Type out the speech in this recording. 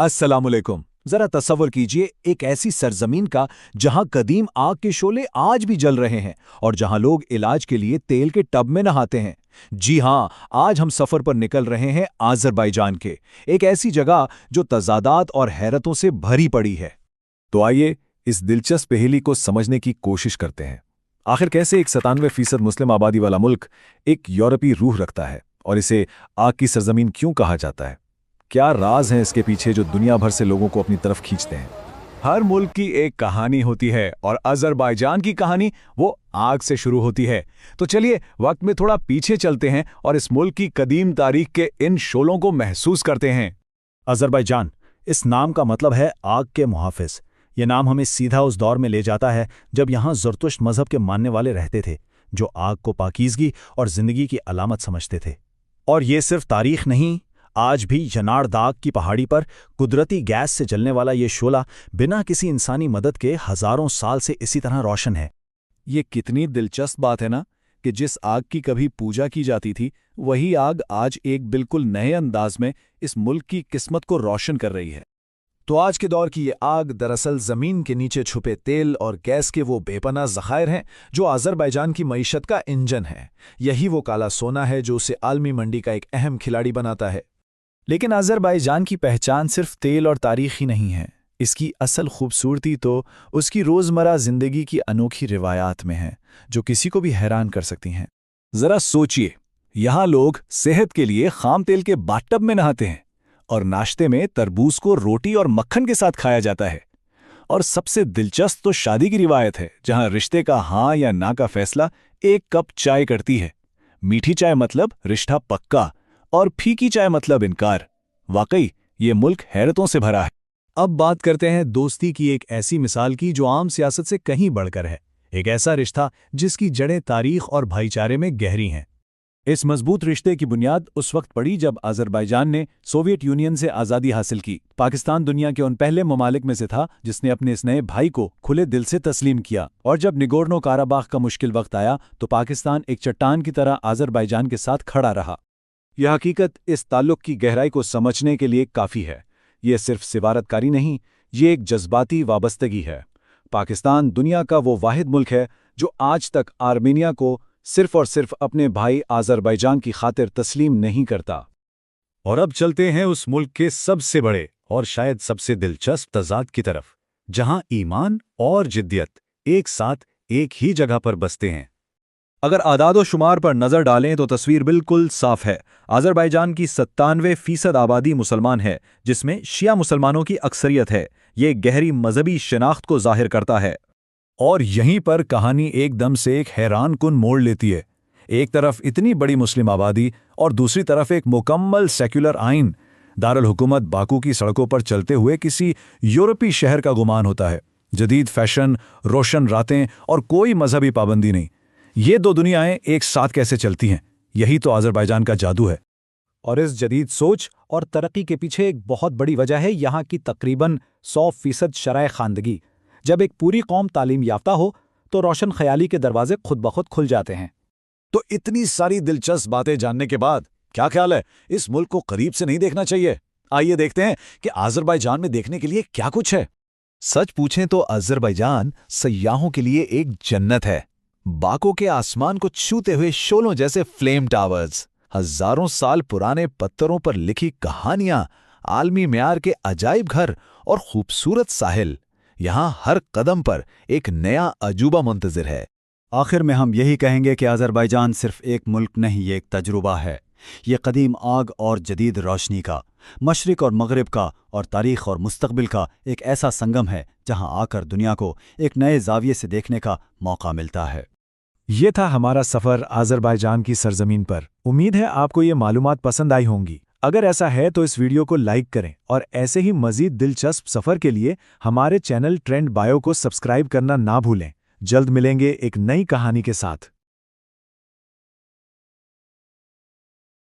अस्सलाम वालेकुम। जरा तसव्वुर कीजिए एक ऐसी सरजमीन का जहां कदीम आग के शोले आज भी जल रहे हैं और जहां लोग इलाज के लिए तेल के टब में नहाते हैं। जी हां, आज हम सफर पर निकल रहे हैं आज़रबाईजान के, एक ऐसी जगह जो तज़ादात और हैरतों से भरी पड़ी है। तो आइए इस दिलचस्प पहेली को समझने की कोशिश करते हैं। आखिर कैसे एक 97% मुस्लिम आबादी वाला मुल्क एक यूरोपीय रूह रखता है और इसे आग की सरजमीन क्यों कहा जाता है? क्या राज हैं इसके पीछे जो दुनिया भर से लोगों को अपनी तरफ खींचते हैं? हर मुल्क की एक कहानी होती है और अज़रबाईजान की कहानी वो आग से शुरू होती है। तो चलिए वक्त में थोड़ा पीछे चलते हैं और इस मुल्क की कदीम तारीख के इन शोलों को महसूस करते हैं। अज़रबैजान, इस नाम का मतलब है आग के मुहाफ़िज़। ये नाम हमें सीधा उस दौर में ले जाता है जब यहाँ ज़रतुश्त मज़हब के मानने वाले रहते थे, जो आग को पाकीज़गी और ज़िंदगी की अलामत समझते थे। और ये सिर्फ तारीख़ नहीं, आज भी यनार दाग की पहाड़ी पर कुदरती गैस से जलने वाला ये शोला बिना किसी इंसानी मदद के हज़ारों साल से इसी तरह रोशन है। ये कितनी दिलचस्प बात है ना कि जिस आग की कभी पूजा की जाती थी, वही आग आज एक बिल्कुल नए अंदाज में इस मुल्क की किस्मत को रोशन कर रही है। तो आज के दौर की ये आग दरअसल ज़मीन के नीचे छुपे तेल और गैस के वो बेपनाह ज़खायर हैं जो अज़रबैजान की मईशत का इंजन है। यही वो काला सोना है जो उसे आलमी मंडी का एक अहम खिलाड़ी बनाता है। लेकिन अज़रबैजान की पहचान सिर्फ तेल और तारीख़ ही नहीं है। इसकी असल खूबसूरती तो उसकी रोज़मर्रा ज़िंदगी की अनोखी रिवायात में है, जो किसी को भी हैरान कर सकती हैं। ज़रा सोचिए, यहाँ लोग सेहत के लिए खाम तेल के बाथटब में नहाते हैं और नाश्ते में तरबूज को रोटी और मक्खन के साथ खाया जाता है। और सबसे दिलचस्प तो शादी की रिवायत है, जहाँ रिश्ते का हाँ या ना का फैसला एक कप चाय करती है। मीठी चाय मतलब रिश्ता पक्का और फीकी चाय मतलब इनकार। वाकई ये मुल्क हैरतों से भरा है। अब बात करते हैं दोस्ती की एक ऐसी मिसाल की जो आम सियासत से कहीं बढ़कर है। एक ऐसा रिश्ता जिसकी जड़ें तारीख और भाईचारे में गहरी हैं। इस मजबूत रिश्ते की बुनियाद उस वक्त पड़ी जब अज़रबैजान ने सोवियत यूनियन से आज़ादी हासिल की। पाकिस्तान दुनिया के उन पहले ममालिक में से था जिसने अपने इस नए भाई को खुले दिल से तस्लीम किया। और जब निगोर्नो काराबाख का मुश्किल वक्त आया तो पाकिस्तान एक चट्टान की तरह अज़रबैजान के साथ खड़ा रहा। यह हकीकत इस ताल्लुक की गहराई को समझने के लिए काफ़ी है। ये सिर्फ सिफारतकारी नहीं, ये एक जज्बाती वाबस्तगी है। पाकिस्तान दुनिया का वो वाहिद मुल्क है जो आज तक आर्मेनिया को सिर्फ और सिर्फ अपने भाई अज़रबैजान की खातिर तस्लीम नहीं करता। और अब चलते हैं उस मुल्क के सबसे बड़े और शायद सबसे दिलचस्प तज़ाद की तरफ, जहां ईमान और जिद्दियत एक साथ एक ही जगह पर बसते हैं। अगर आदादो शुमार पर नज़र डालें तो तस्वीर बिल्कुल साफ है। अज़रबैजान की 97% आबादी मुसलमान है, जिसमें शिया मुसलमानों की अक्सरियत है। ये गहरी मजहबी शनाख्त को जाहिर करता है। और यहीं पर कहानी एकदम से एक हैरान कुन मोड़ लेती है। एक तरफ इतनी बड़ी मुस्लिम आबादी और दूसरी तरफ एक मुकम्मल सेक्युलर आइन। दारुल हुकूमत बाकू की सड़कों पर चलते हुए किसी यूरोपीय शहर का गुमान होता है। जदीद फैशन, रोशन रातें और कोई मजहबी पाबंदी नहीं। ये दो दुनियाएं एक साथ कैसे चलती हैं? यही तो अज़रबैजान का जादू है। और इस जदीद सोच और तरक्की के पीछे एक बहुत बड़ी वजह है यहाँ की तकरीबन 100% शरह खानदगी। जब एक पूरी कौम तालीम याफ्ता हो तो रोशन ख्याली के दरवाजे खुद ब खुद खुल जाते हैं। तो इतनी सारी दिलचस्प बातें जानने के बाद क्या ख्याल है, इस मुल्क को करीब से नहीं देखना चाहिए? आइए देखते हैं कि अज़रबैजान में देखने के लिए क्या कुछ है। सच पूछें तो अज़रबैजान सयाहों के लिए एक जन्नत है। बाको के आसमान को छूते हुए शोलों जैसे फ्लेम टावर्स, हजारों साल पुराने पत्थरों पर लिखी कहानियां, आलमी म्यार के अजाइब घर और खूबसूरत साहिल। यहाँ हर कदम पर एक नया अजूबा मुंतज़िर है। आखिर में हम यही कहेंगे कि अज़रबैजान सिर्फ एक मुल्क नहीं, ये एक तजुर्बा है। ये कदीम आग और जदीद रोशनी का, मशरिक और मगरिब का और तारीख़ और मुस्तक़बिल का एक ऐसा संगम है जहाँ आकर दुनिया को एक नए ज़ाविये से देखने का मौका मिलता है। ये था हमारा सफ़र अज़रबैजान की सरजमीन पर। उम्मीद है आपको ये मालूमात पसंद आई होंगी। अगर ऐसा है तो इस वीडियो को लाइक करें और ऐसे ही मज़ीद दिलचस्प सफ़र के लिए हमारे चैनल ट्रेंड बायो को सब्सक्राइब करना ना भूलें। जल्द मिलेंगे एक नई कहानी के साथ।